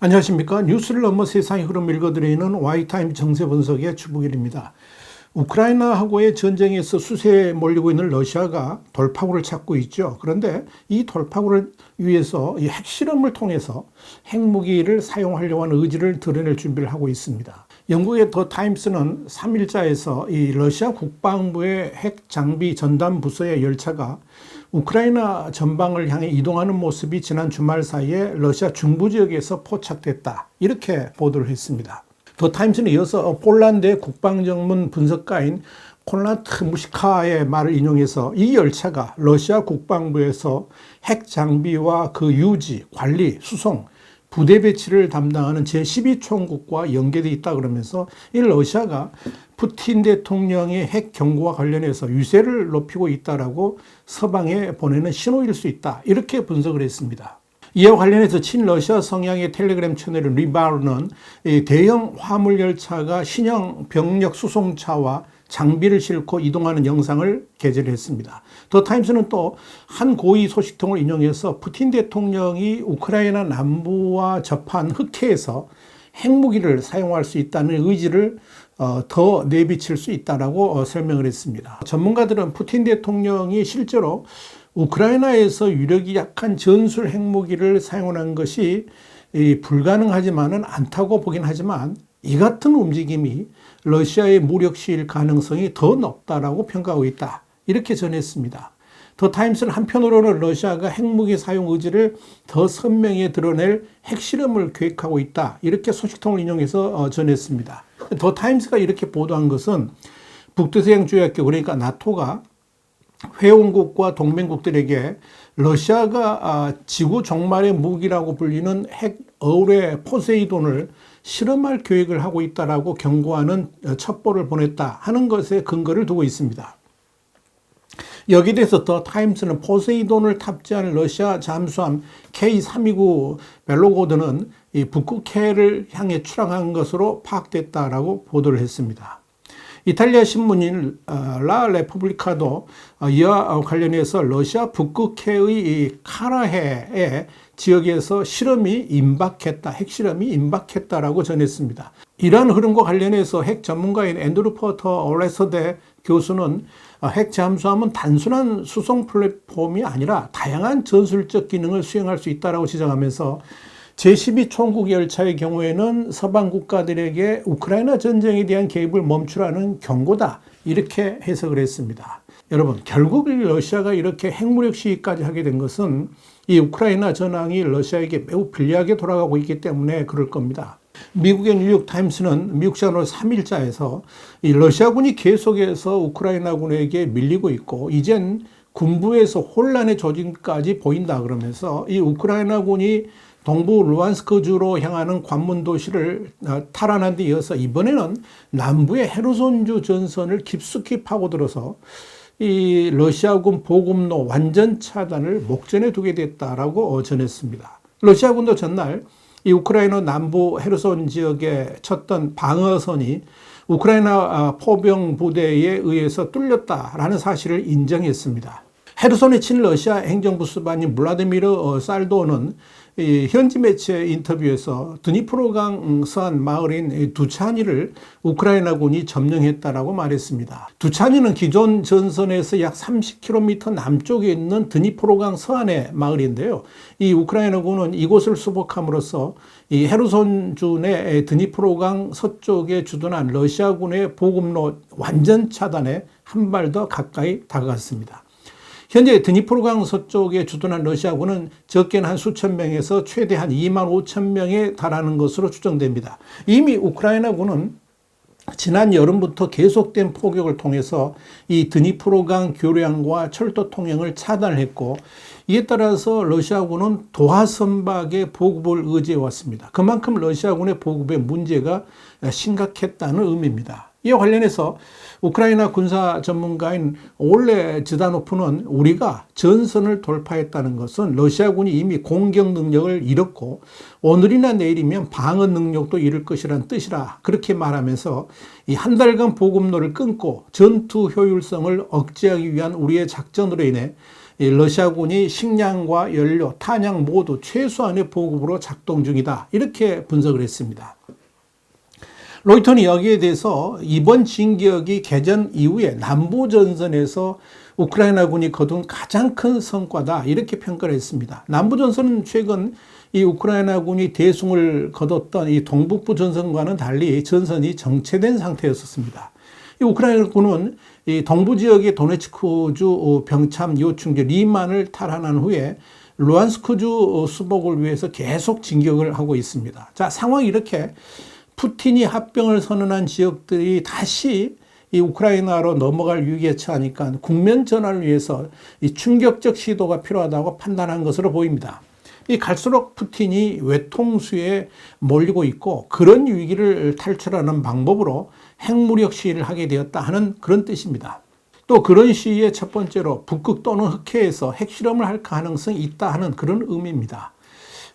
안녕하십니까. 뉴스를 넘어 세상의 흐름 읽어드리는 Y타임 정세 분석의 주북일입니다. 우크라이나하고의 전쟁에서 수세에 몰리고 있는 러시아가 돌파구를 찾고 있죠. 그런데 이 돌파구를 위해서 이 핵실험을 통해서 핵무기를 사용하려고 하는 의지를 드러낼 준비를 하고 있습니다. 영국의 더 타임스는 3일자에서 이 러시아 국방부의 핵 장비 전담 부서의 열차가 우크라이나 전방을 향해 이동하는 모습이 지난 주말 사이에 러시아 중부 지역에서 포착됐다, 이렇게 보도를 했습니다. 더 타임스는 이어서 폴란드의 국방전문 분석가인 콘라트 무시카의 말을 인용해서 이 열차가 러시아 국방부에서 핵 장비와 그 유지, 관리, 수송, 부대 배치를 담당하는 제12총국과 연계되어 있다 그러면서 이 러시아가 푸틴 대통령의 핵 경고와 관련해서 유세를 높이고 있다라고 서방에 보내는 신호일 수 있다, 이렇게 분석을 했습니다. 이와 관련해서 친러시아 성향의 텔레그램 채널 리바르는 대형 화물열차가 신형 병력 수송차와 장비를 싣고 이동하는 영상을 게재를 했습니다. 더 타임스는 또 한 고위 소식통을 인용해서 푸틴 대통령이 우크라이나 남부와 접한 흑해에서 핵무기를 사용할 수 있다는 의지를 더 내비칠 수 있다라고 설명을 했습니다. 전문가들은 푸틴 대통령이 실제로 우크라이나에서 유력이 약한 전술 핵무기를 사용하는 것이 불가능하지만은 않다고 보긴 하지만 이 같은 움직임이 러시아의 무력 시일 가능성이 더 높다라고 평가하고 있다, 이렇게 전했습니다. 더 타임스는 한편으로는 러시아가 핵무기 사용 의지를 더 선명히 드러낼 핵실험을 계획하고 있다, 이렇게 소식통을 인용해서 전했습니다. 더 타임스가 이렇게 보도한 것은 북대서양조약국, 그러니까 나토가 회원국과 동맹국들에게 러시아가 지구 종말의 무기라고 불리는 핵 어뢰 포세이돈을 실험할 계획을 하고 있다라고 경고하는 첩보를 보냈다 하는 것에 근거를 두고 있습니다. 여기에 대해서 더 타임스는 포세이돈을 탑재한 러시아 잠수함 K329 벨로고드는 이 북극해를 향해 출항한 것으로 파악됐다라고 보도를 했습니다. 이탈리아 신문인 라 레푸블리카도 이와 관련해서 러시아 북극해의 카라해의 지역에서 실험이 임박했다, 핵실험이 임박했다라고 전했습니다. 이러한 흐름과 관련해서 핵 전문가인 앤드루 포터 오레서대 교수는 핵 잠수함은 단순한 수송 플랫폼이 아니라 다양한 전술적 기능을 수행할 수 있다라고 지적하면서 제12총국 열차의 경우에는 서방 국가들에게 우크라이나 전쟁에 대한 개입을 멈추라는 경고다, 이렇게 해석을 했습니다. 여러분, 결국 러시아가 이렇게 핵무력 시위까지 하게 된 것은 이 우크라이나 전황이 러시아에게 매우 불리하게 돌아가고 있기 때문에 그럴 겁니다. 미국의 뉴욕타임스는 미국 시간으로 3일자에서 이 러시아군이 계속해서 우크라이나군에게 밀리고 있고 이젠 군부에서 혼란의 조짐까지 보인다 그러면서 이 우크라이나군이 동부 루안스크주로 향하는 관문 도시를 탈환한 데 이어서 이번에는 남부의 헤르손주 전선을 깊숙이 파고들어서 이 러시아군 보급로 완전 차단을 목전에 두게 됐다라고 전했습니다. 러시아군도 전날 이 우크라이나 남부 헤르손 지역에 쳤던 방어선이 우크라이나 포병 부대에 의해서 뚫렸다라는 사실을 인정했습니다. 헤르손의 친러시아 행정부 수반인 블라디미르 살도는 현지 매체 인터뷰에서 드니프로강 서안 마을인 두차니를 우크라이나군이 점령했다라고 말했습니다. 두차니는 기존 전선에서 약 30km 남쪽에 있는 드니프로강 서안의 마을인데요. 이 우크라이나군은 이곳을 수복함으로써 이 헤르손주 내 드니프로강 서쪽에 주둔한 러시아군의 보급로 완전 차단에 한 발 더 가까이 다가갔습니다. 현재 드니프로강 서쪽에 주둔한 러시아군은 적게는 한 수천 명에서 최대 한 2만 5천 명에 달하는 것으로 추정됩니다. 이미 우크라이나군은 지난 여름부터 계속된 포격을 통해서 이 드니프로강 교량과 철도 통행을 차단했고 이에 따라서 러시아군은 도하 선박의 보급을 의지해 왔습니다. 그만큼 러시아군의 보급에 문제가 심각했다는 의미입니다. 이와 관련해서 우크라이나 군사 전문가인 올레 즈다노프는 우리가 전선을 돌파했다는 것은 러시아군이 이미 공격 능력을 잃었고 오늘이나 내일이면 방어 능력도 잃을 것이란 뜻이라 그렇게 말하면서 이 한 달간 보급로를 끊고 전투 효율성을 억제하기 위한 우리의 작전으로 인해 러시아군이 식량과 연료, 탄약 모두 최소한의 보급으로 작동 중이다. 이렇게 분석을 했습니다. 로이터는 여기에 대해서 이번 진격이 개전 이후에 남부전선에서 우크라이나군이 거둔 가장 큰 성과다 이렇게 평가를 했습니다. 남부전선은 최근 이 우크라이나군이 대승을 거뒀던 이 동북부 전선과는 달리 전선이 정체된 상태였었습니다. 이 우크라이나군은 이 동부 지역의 도네츠크주 병참 요충지 리만을 탈환한 후에 루안스크주 수복을 위해서 계속 진격을 하고 있습니다. 자, 상황이 이렇게 푸틴이 합병을 선언한 지역들이 다시 이 우크라이나로 넘어갈 위기에 처하니까 국면 전환을 위해서 이 충격적 시도가 필요하다고 판단한 것으로 보입니다. 이 갈수록 푸틴이 외통수에 몰리고 있고 그런 위기를 탈출하는 방법으로 핵무력 시위를 하게 되었다 하는 그런 뜻입니다. 또 그런 시위의 첫 번째로 북극 또는 흑해에서 핵실험을 할 가능성이 있다 하는 그런 의미입니다.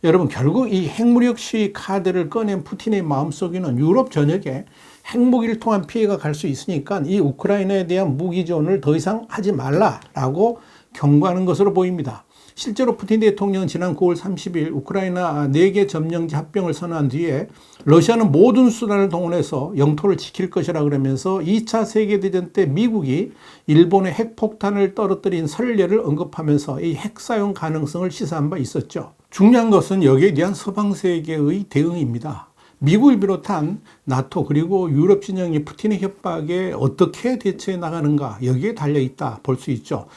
여러분, 결국 이 핵무력 시위 카드를 꺼낸 푸틴의 마음속에는 유럽 전역에 핵무기를 통한 피해가 갈 수 있으니까 이 우크라이나에 대한 무기 지원을 더 이상 하지 말라라고 경고하는 것으로 보입니다. 실제로 푸틴 대통령은 지난 9월 30일 우크라이나 4개 점령지 합병을 선언한 뒤에 러시아는 모든 수단을 동원해서 영토를 지킬 것이라 그러면서 2차 세계대전 때 미국이 일본의 핵폭탄을 떨어뜨린 선례를 언급하면서 이 핵 사용 가능성을 시사한 바 있었죠. 중요한 것은 여기에 대한 서방 세계의 대응입니다. 미국을 비롯한 나토 그리고 유럽 진영이 푸틴의 협박에 어떻게 대처해 나가는가 여기에 달려있다 볼 수 있죠.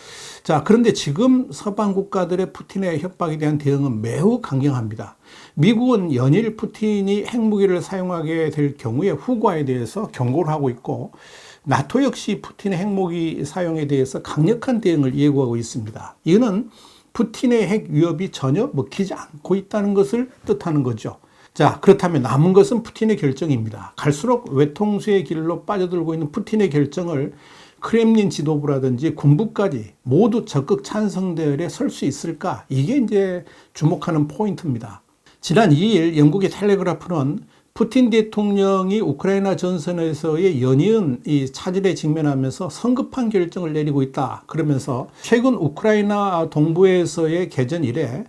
자, 그런데 지금 서방 국가들의 푸틴의 협박에 대한 대응은 매우 강경합니다. 미국은 연일 푸틴이 핵무기를 사용하게 될 경우에 후과에 대해서 경고를 하고 있고 나토 역시 푸틴의 핵무기 사용에 대해서 강력한 대응을 예고하고 있습니다. 이는 푸틴의 핵 위협이 전혀 먹히지 않고 있다는 것을 뜻하는 거죠. 자, 그렇다면 남은 것은 푸틴의 결정입니다. 갈수록 외통수의 길로 빠져들고 있는 푸틴의 결정을 크렘린 지도부라든지 군부까지 모두 적극 찬성 대열에 설 수 있을까? 이게 이제 주목하는 포인트입니다. 지난 2일 영국의 텔레그라프는 푸틴 대통령이 우크라이나 전선에서의 연이은 이 차질에 직면하면서 성급한 결정을 내리고 있다. 그러면서 최근 우크라이나 동부에서의 개전 이래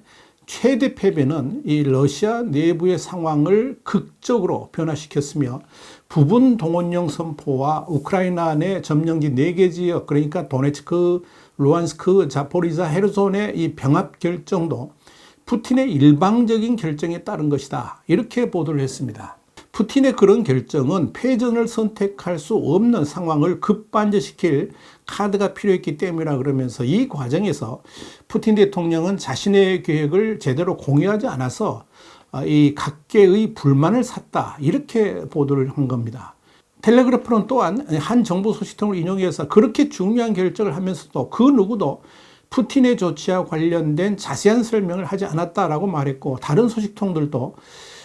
최대 패배는 이 러시아 내부의 상황을 극적으로 변화시켰으며 부분 동원령 선포와 우크라이나 내 점령지 4개 지역 그러니까 도네츠크, 루안스크, 자포리자, 헤르손의 이 병합 결정도 푸틴의 일방적인 결정에 따른 것이다. 이렇게 보도를 했습니다. 푸틴의 그런 결정은 패전을 선택할 수 없는 상황을 급반전시킬 카드가 필요했기 때문이라 그러면서 이 과정에서 푸틴 대통령은 자신의 계획을 제대로 공유하지 않아서 이 각계의 불만을 샀다. 이렇게 보도를 한 겁니다. 텔레그래프는 또한 한 정부 소식통을 인용해서 그렇게 중요한 결정을 하면서도 그 누구도 푸틴의 조치와 관련된 자세한 설명을 하지 않았다라고 말했고 다른 소식통들도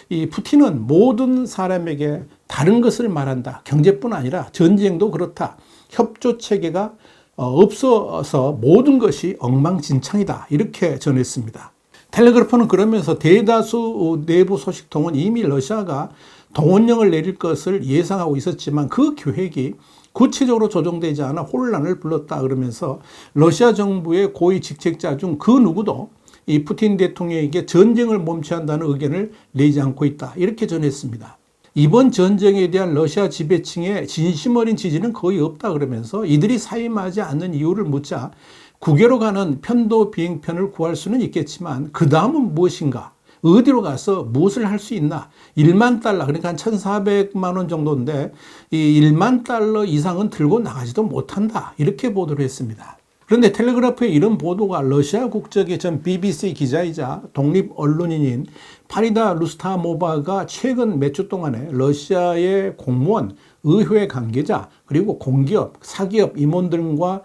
이 푸틴은 모든 사람에게 다른 것을 말한다. 경제뿐 아니라 전쟁도 그렇다. 협조 체계가 없어서 모든 것이 엉망진창이다. 이렇게 전했습니다. 텔레그래프는 그러면서 대다수 내부 소식통은 이미 러시아가 동원령을 내릴 것을 예상하고 있었지만 그 계획이 구체적으로 조정되지 않아 혼란을 불렀다 그러면서 러시아 정부의 고위 직책자 중 그 누구도 이 푸틴 대통령에게 전쟁을 멈춰야 한다는 의견을 내지 않고 있다. 이렇게 전했습니다. 이번 전쟁에 대한 러시아 지배층의 진심 어린 지지는 거의 없다 그러면서 이들이 사임하지 않는 이유를 묻자 국외로 가는 편도 비행편을 구할 수는 있겠지만 그 다음은 무엇인가? 어디로 가서 무엇을 할 수 있나? 1만 달러, 그러니까 한 1,400만 원 정도인데 이 1만 달러 이상은 들고 나가지도 못한다. 이렇게 보도를 했습니다. 그런데 텔레그래프의 이런 보도가 러시아 국적의 전 BBC 기자이자 독립 언론인인 파리다 루스타모바가 최근 몇 주 동안에 러시아의 공무원, 의회 관계자, 그리고 공기업, 사기업 임원들과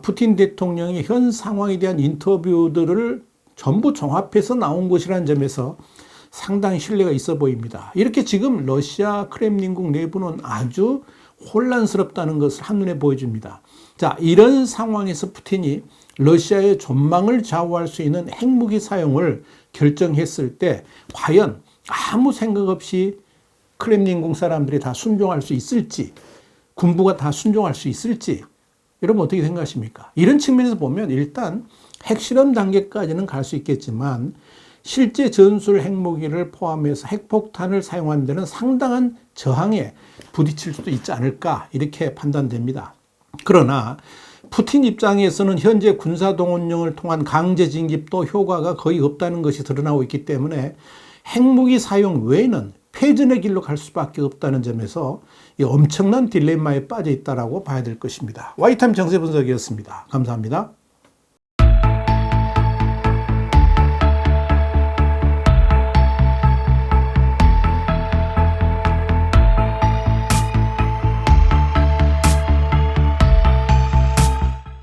푸틴 대통령의 현 상황에 대한 인터뷰들을 전부 종합해서 나온 것이라는 점에서 상당히 신뢰가 있어 보입니다. 이렇게 지금 러시아 크렘린궁 내부는 아주 혼란스럽다는 것을 한눈에 보여줍니다. 자, 이런 상황에서 푸틴이 러시아의 전망을 좌우할 수 있는 핵무기 사용을 결정했을 때 과연 아무 생각 없이 크렘린궁 사람들이 다 순종할 수 있을지, 군부가 다 순종할 수 있을지, 여러분 어떻게 생각하십니까? 이런 측면에서 보면 일단 핵실험 단계까지는 갈 수 있겠지만 실제 전술 핵무기를 포함해서 핵폭탄을 사용하는 데는 상당한 저항에 부딪힐 수도 있지 않을까 이렇게 판단됩니다. 그러나 푸틴 입장에서는 현재 군사동원령을 통한 강제 징집도 효과가 거의 없다는 것이 드러나고 있기 때문에 핵무기 사용 외에는 패전의 길로 갈 수밖에 없다는 점에서 엄청난 딜레마에 빠져 있다고 봐야 될 것입니다. 와이타임 정세 분석이었습니다. 감사합니다.